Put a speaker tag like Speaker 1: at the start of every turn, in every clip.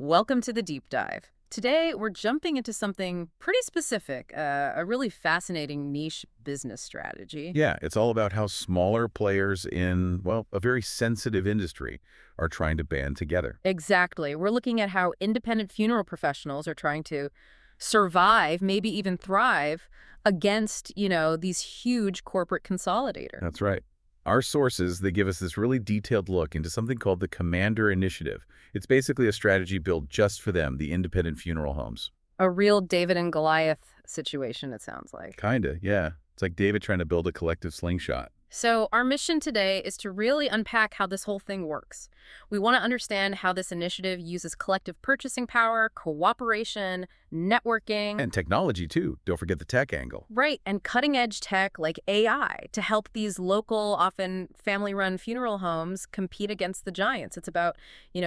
Speaker 1: Welcome to the deep dive. Today, we're jumping into something pretty specific, a really fascinating niche business strategy.
Speaker 2: Yeah, it's all about how smaller players in, well, a very sensitive industry are trying to band together.
Speaker 1: Exactly. We're looking at how independent funeral professionals are trying to survive, maybe even thrive against, these huge corporate consolidators.
Speaker 2: That's right. Our sources, they give us this really detailed look into something called the Commander Initiative. It's basically a strategy built just for them, the independent funeral homes.
Speaker 1: A real David and Goliath situation, it sounds like.
Speaker 2: Kinda, yeah. It's like David trying to build a collective slingshot.
Speaker 1: So, our mission today is to really unpack how this whole thing works. We want to understand how this initiative uses collective purchasing power, cooperation, networking,
Speaker 2: And technology, too. Don't forget the tech angle.
Speaker 1: right, and cutting edge tech like AI to help these local, often family run funeral homes compete against the giants. It's about,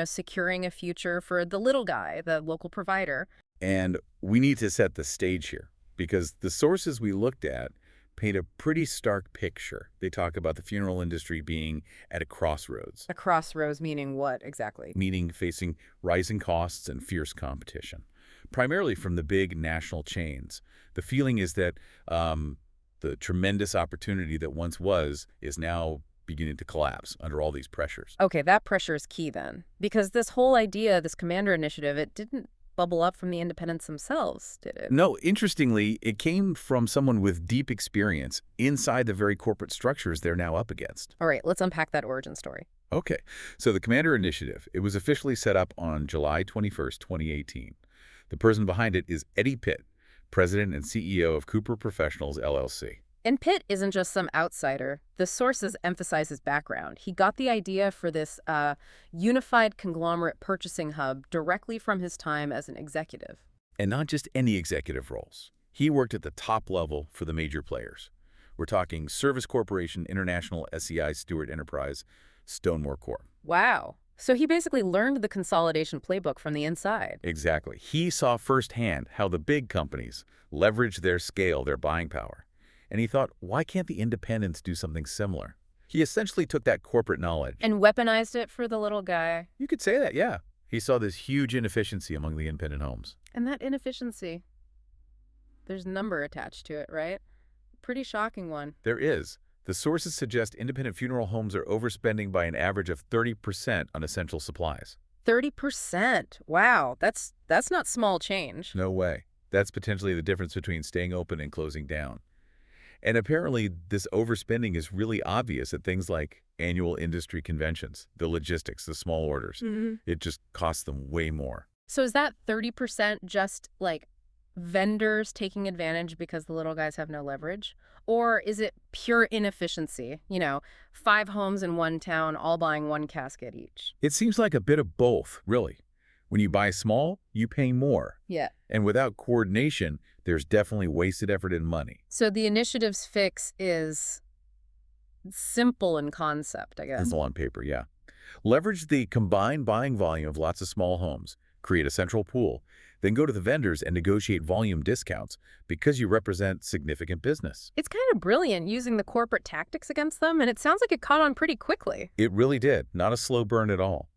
Speaker 1: securing a future for the little guy, the local provider.
Speaker 2: And we need to set the stage here because the sources we looked at paint a pretty stark picture. They talk about the funeral industry being at a crossroads,
Speaker 1: A crossroads meaning what exactly?
Speaker 2: meaning facing rising costs and fierce competition, primarily from the big national chains. The feeling is that the tremendous opportunity that once was is now beginning to collapse under all these pressures.
Speaker 1: Okay, that pressure is key then. Because this whole idea, this Commander Initiative, it didn't bubble up from the independents themselves, did it?
Speaker 2: No, interestingly, it came from someone with deep experience inside the very corporate structures they're now up against.
Speaker 1: All right, let's unpack that origin story.
Speaker 2: Okay, so the Commander Initiative, it was officially set up on July 21st, 2018. The person behind it is Eddie Pitt, President and CEO of Cooper Professionals, LLC.
Speaker 1: And Pitt isn't just some outsider. The sources emphasize his background. He got the idea for this unified conglomerate purchasing hub directly from his time as an executive.
Speaker 2: And not just any executive roles. He worked at the top level for the major players. We're talking Service Corporation International, SEI Stewart Enterprise, Stonemore Corp.
Speaker 1: Wow. So he basically learned the consolidation playbook from the inside.
Speaker 2: Exactly. He saw firsthand how the big companies leveraged their scale, their buying power. And he thought, why can't the independents do something similar? He essentially took that corporate knowledge.
Speaker 1: And weaponized it for the little guy.
Speaker 2: You could say that, yeah. He saw this huge inefficiency among the independent homes.
Speaker 1: And that inefficiency, there's a number attached to it, right? Pretty shocking one.
Speaker 2: There is. The sources suggest independent funeral homes are overspending by an average of 30% on essential supplies.
Speaker 1: 30%. Wow, that's not small change.
Speaker 2: No way. That's potentially the difference between staying open and closing down. And apparently, this overspending is really obvious at things like annual industry conventions, the logistics, the small orders. It just costs them way more.
Speaker 1: So is that 30% just like vendors taking advantage because the little guys have no leverage? Or is it pure inefficiency? 5 homes in one town all buying one casket each.
Speaker 2: It seems like a bit of both, really. When you buy small, you pay more.
Speaker 1: Yeah.
Speaker 2: And without coordination, there's definitely wasted effort and money.
Speaker 1: So the initiative's fix is simple in concept, I guess.
Speaker 2: Simple on paper, yeah. Leverage the combined buying volume of lots of small homes, create a central pool, then go to the vendors and negotiate volume discounts because you represent significant business.
Speaker 1: It's kind of brilliant using the corporate tactics against them, and it sounds like it caught on pretty quickly.
Speaker 2: It really did, not a slow burn at all.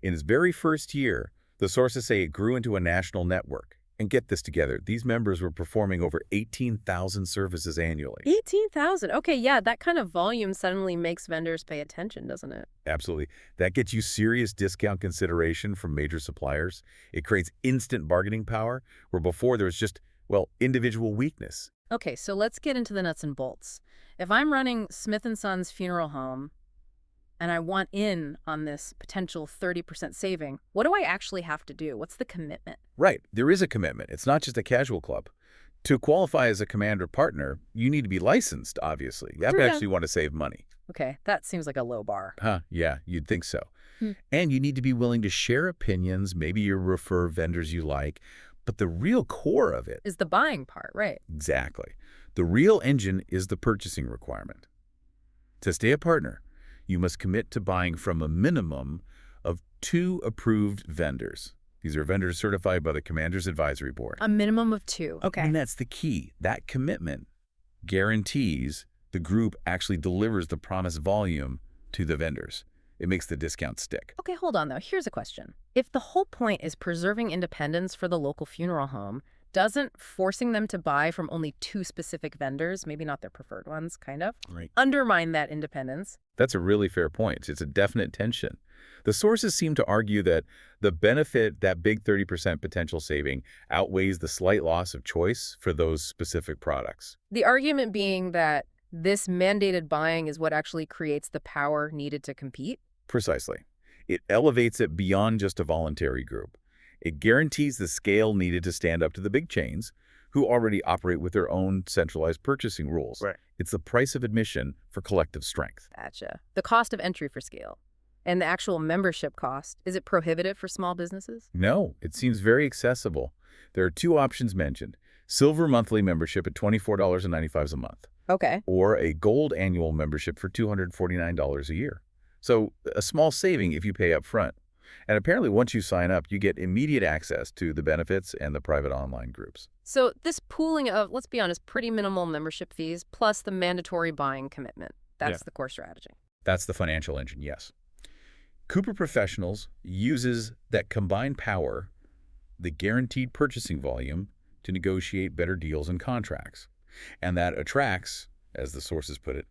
Speaker 2: In its very first year, the sources say it grew into a national network. And get this together, these members were performing over 18,000 services annually.
Speaker 1: 18,000. Okay, yeah, that kind of volume suddenly makes vendors pay attention, doesn't it?
Speaker 2: Absolutely. That gets you serious discount consideration from major suppliers. It creates instant bargaining power, where before there was just, well, individual weakness.
Speaker 1: Okay, so let's get into the nuts and bolts. If I'm running Smith & Son's funeral home and I want in on this potential 30% saving, what do I actually have to do? What's the commitment?
Speaker 2: Right. There is a commitment. It's not just a casual club. To qualify as a Commander partner, you need to be licensed, obviously. You have to
Speaker 1: Yeah.
Speaker 2: actually want to save money.
Speaker 1: Okay, that seems like a low bar.
Speaker 2: Huh, yeah, you'd think so.
Speaker 1: Hmm.
Speaker 2: And you need to be willing to share opinions. Maybe you refer vendors you like. But the real core of it,
Speaker 1: Is the buying part, right?
Speaker 2: exactly. The real engine is the purchasing requirement. To stay a partner, you must commit to buying from a minimum of 2 approved vendors. These are vendors certified by the Commander's Advisory Board.
Speaker 1: A minimum of 2. Okay.
Speaker 2: And that's the key. That commitment guarantees the group actually delivers the promised volume to the vendors. It makes the discount stick.
Speaker 1: Okay, hold on though. Here's a question. If the whole point is preserving independence for the local funeral home, doesn't forcing them to buy from only two specific vendors, maybe not their preferred ones, kind of,
Speaker 2: Right.
Speaker 1: undermine that independence?
Speaker 2: That's a really fair point. It's a definite tension. The sources seem to argue that the benefit, that big 30% potential saving, outweighs the slight loss of choice for those specific products.
Speaker 1: The argument being that this mandated buying is what actually creates the power needed to compete?
Speaker 2: Precisely. It elevates it beyond just a voluntary group. It guarantees the scale needed to stand up to the big chains, who already operate with their own centralized purchasing rules.
Speaker 3: Right.
Speaker 2: It's the price of admission for collective strength.
Speaker 1: Gotcha. The cost of entry for scale. And the actual membership cost, is it prohibitive for small businesses?
Speaker 2: No, it seems very accessible. There are two options mentioned: silver monthly membership at $24.95 a month,
Speaker 1: Okay.
Speaker 2: or a gold annual membership for $249 a year. So a small saving if you pay up front. And apparently once you sign up, you get immediate access to the benefits and the private online groups.
Speaker 1: So this pooling of, let's be honest, pretty minimal membership fees plus the mandatory buying commitment, that's
Speaker 3: Yeah.
Speaker 1: the core strategy.
Speaker 2: That's the financial engine, yes. Cooper Professionals uses that combined power, the guaranteed purchasing volume, to negotiate better deals and contracts. And that attracts, as the sources put it,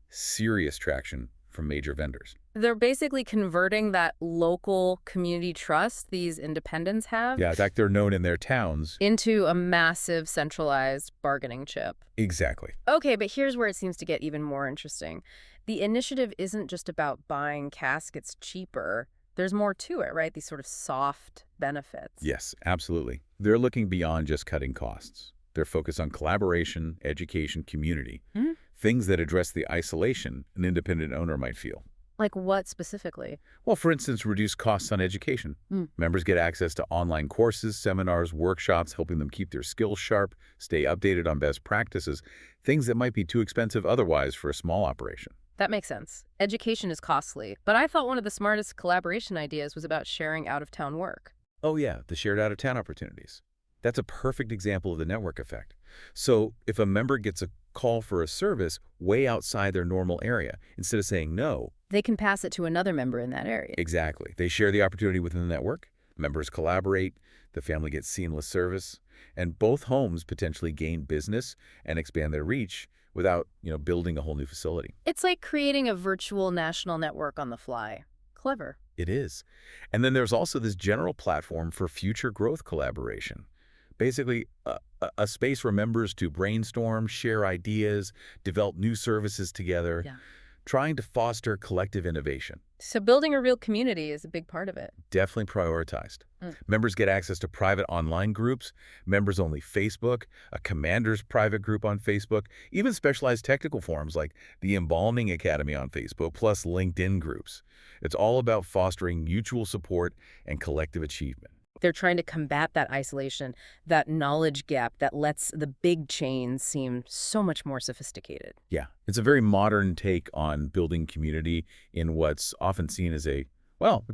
Speaker 2: serious traction from major vendors.
Speaker 1: They're basically converting that local community trust these independents have
Speaker 2: Yeah, in fact, they're known in their towns.
Speaker 1: into a massive centralized bargaining chip.
Speaker 2: Exactly.
Speaker 1: Okay, but here's where it seems to get even more interesting. The initiative isn't just about buying caskets cheaper. There's more to it, right? These sort of soft benefits.
Speaker 2: Yes, absolutely. They're looking beyond just cutting costs. They're focused on collaboration, education, community, things that address the isolation an independent owner might feel.
Speaker 1: Like what specifically?
Speaker 2: Well, for instance, reduce costs on education. Members get access to online courses, seminars, workshops, helping them keep their skills sharp, stay updated on best practices, things that might be too expensive otherwise for a small operation.
Speaker 1: That makes sense. Education is costly, but I thought one of the smartest collaboration ideas was about sharing out-of-town work.
Speaker 2: Oh yeah, the shared out-of-town opportunities. That's a perfect example of the network effect. So if a member gets a call for a service way outside their normal area, instead of saying no,
Speaker 1: They can pass it to another member in that area.
Speaker 2: exactly, they share the opportunity within the network, members collaborate, the family gets seamless service, and both homes potentially gain business and expand their reach without, building a whole new facility.
Speaker 1: It's like creating a virtual national network on the fly. Clever.
Speaker 2: It is. And then there's also this general platform for future growth collaboration. Basically, a space for members to brainstorm, share ideas, develop new services together,
Speaker 1: Yeah.
Speaker 2: trying to foster collective innovation.
Speaker 1: So building a real community is a big part of it.
Speaker 2: Definitely prioritized. Members get access to private online groups, members-only Facebook, a commander's private group on Facebook, even specialized technical forums like the Embalming Academy on Facebook, plus LinkedIn groups. It's all about fostering mutual support and collective achievement.
Speaker 1: They're trying to combat that isolation, that knowledge gap that lets the big chains seem so much more sophisticated.
Speaker 2: Yeah, it's a very modern take on building community in what's often seen as a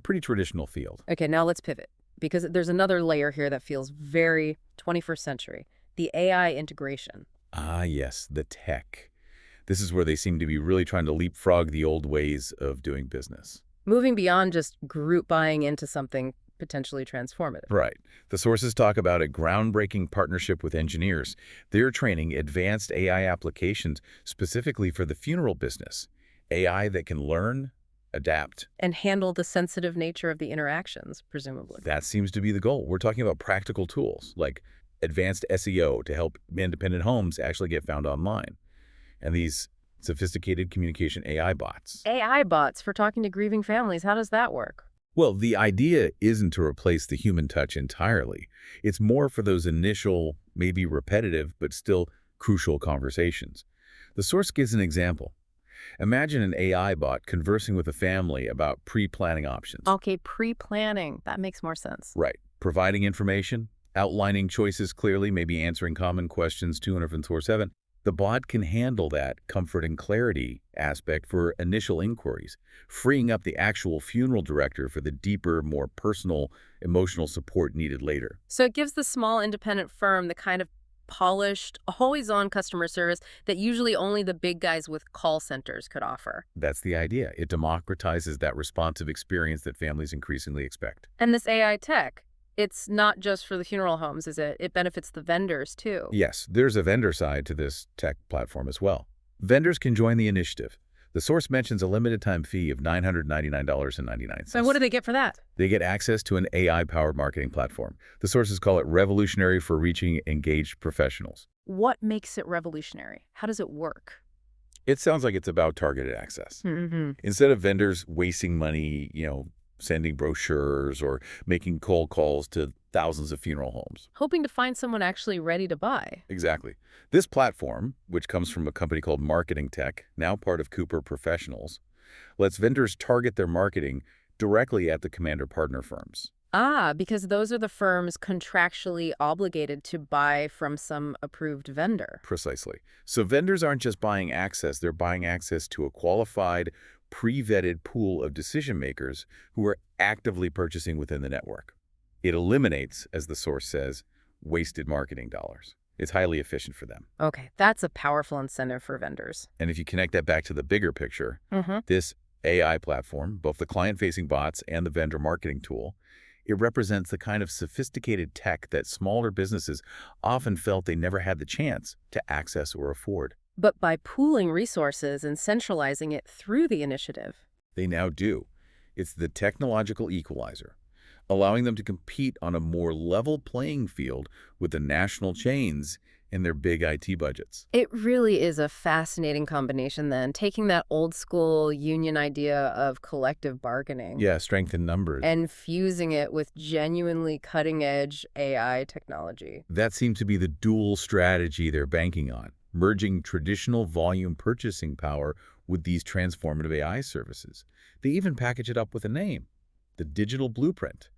Speaker 2: pretty traditional field.
Speaker 1: Okay, now let's pivot, because there's another layer here that feels very 21st century, the AI integration.
Speaker 2: Ah, yes, the tech. This is where they seem to be really trying to leapfrog the old ways of doing business.
Speaker 1: Moving beyond just group buying into something potentially transformative.
Speaker 2: Right. The sources talk about a groundbreaking partnership with engineers. They're training advanced AI applications specifically for the funeral business. AI that can learn, adapt.
Speaker 1: And handle the sensitive nature of the interactions, presumably.
Speaker 2: That seems to be the goal. We're talking about practical tools like advanced SEO to help independent homes actually get found online. And these sophisticated communication AI bots.
Speaker 1: AI bots for talking to grieving families, how does that work?
Speaker 2: Well, the idea isn't to replace the human touch entirely. It's more for those initial, maybe repetitive, but still crucial conversations. The source gives an example. Imagine an AI bot conversing with a family about pre-planning options.
Speaker 1: Okay, pre-planning. That makes more sense.
Speaker 2: Right. Providing information, outlining choices clearly, maybe answering common questions 24/7. The bot can handle that comfort and clarity aspect for initial inquiries, freeing up the actual funeral director for the deeper, more personal, emotional support needed later.
Speaker 1: So it gives the small independent firm the kind of polished, always-on customer service that usually only the big guys with call centers could offer.
Speaker 2: That's the idea. It democratizes that responsive experience that families increasingly expect.
Speaker 1: And this AI tech, it's not just for the funeral homes, is it? It benefits the vendors, too.
Speaker 2: Yes, there's a vendor side to this tech platform as well. Vendors can join the initiative. The source mentions a limited-time fee of $999.99.
Speaker 1: And what do they get for that?
Speaker 2: They get access to an AI-powered marketing platform. The sources call it revolutionary for reaching engaged professionals.
Speaker 1: What makes it revolutionary? How does it work?
Speaker 2: It sounds like it's about targeted access.
Speaker 1: Mm-hmm.
Speaker 2: Instead of vendors wasting money, sending brochures or making cold calls to thousands of funeral homes.
Speaker 1: Hoping to find someone actually ready to buy.
Speaker 2: Exactly. This platform, which comes from a company called Marketing Tech, now part of Cooper Professionals, lets vendors target their marketing directly at the commander partner firms.
Speaker 1: Ah, because those are the firms contractually obligated to buy from some approved vendor.
Speaker 2: Precisely. So vendors aren't just buying access, they're buying access to a qualified, pre-vetted pool of decision makers who are actively purchasing within the network. It eliminates, as the source says, wasted marketing dollars. It's highly efficient for them.
Speaker 1: Okay, that's a powerful incentive for vendors.
Speaker 2: And if you connect that back to the bigger picture,
Speaker 1: Mm-hmm.
Speaker 2: this AI platform, both the client-facing bots and the vendor marketing tool, it represents the kind of sophisticated tech that smaller businesses often felt they never had the chance to access or afford.
Speaker 1: But by pooling resources and centralizing it through the initiative.
Speaker 2: They now do. It's the technological equalizer, allowing them to compete on a more level playing field with the national chains and their big IT budgets.
Speaker 1: It really is a fascinating combination then, taking that old school union idea of collective bargaining.
Speaker 2: Yeah, strength in numbers.
Speaker 1: And fusing it with genuinely cutting-edge AI technology.
Speaker 2: That seemed to be the dual strategy they're banking on, merging traditional volume purchasing power with these transformative AI services. They even package it up with a name, the Digital Blueprint,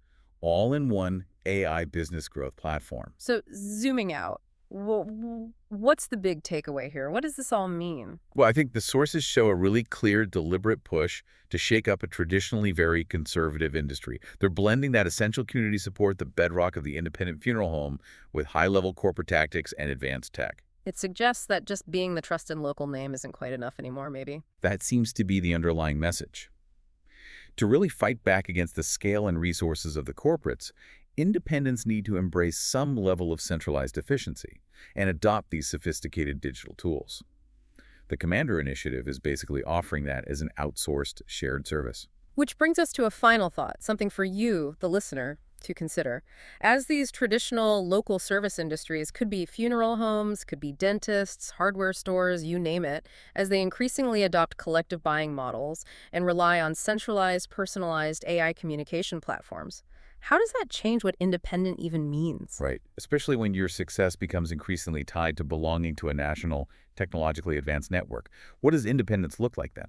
Speaker 2: all in one AI business growth platform.
Speaker 1: So zooming out, what's the big takeaway here? What does this all mean?
Speaker 2: Well, I think the sources show a really clear, deliberate push to shake up a traditionally very conservative industry. They're blending that essential community support, the bedrock of the independent funeral home, with high-level corporate tactics and advanced tech.
Speaker 1: It suggests that just being the trusted local name isn't quite enough anymore, maybe.
Speaker 2: That seems to be the underlying message. To really fight back against the scale and resources of the corporates, independents need to embrace some level of centralized efficiency and adopt these sophisticated digital tools. The Commander Initiative is basically offering that as an outsourced shared service.
Speaker 1: Which brings us to a final thought, something for you, the listener, to consider. As these traditional local service industries could be funeral homes, could be dentists, hardware stores, you name it, as they increasingly adopt collective buying models and rely on centralized, personalized AI communication platforms, how does that change what independent even means?
Speaker 2: Right, especially when your success becomes increasingly tied to belonging to a national, technologically advanced network. What does independence look like then?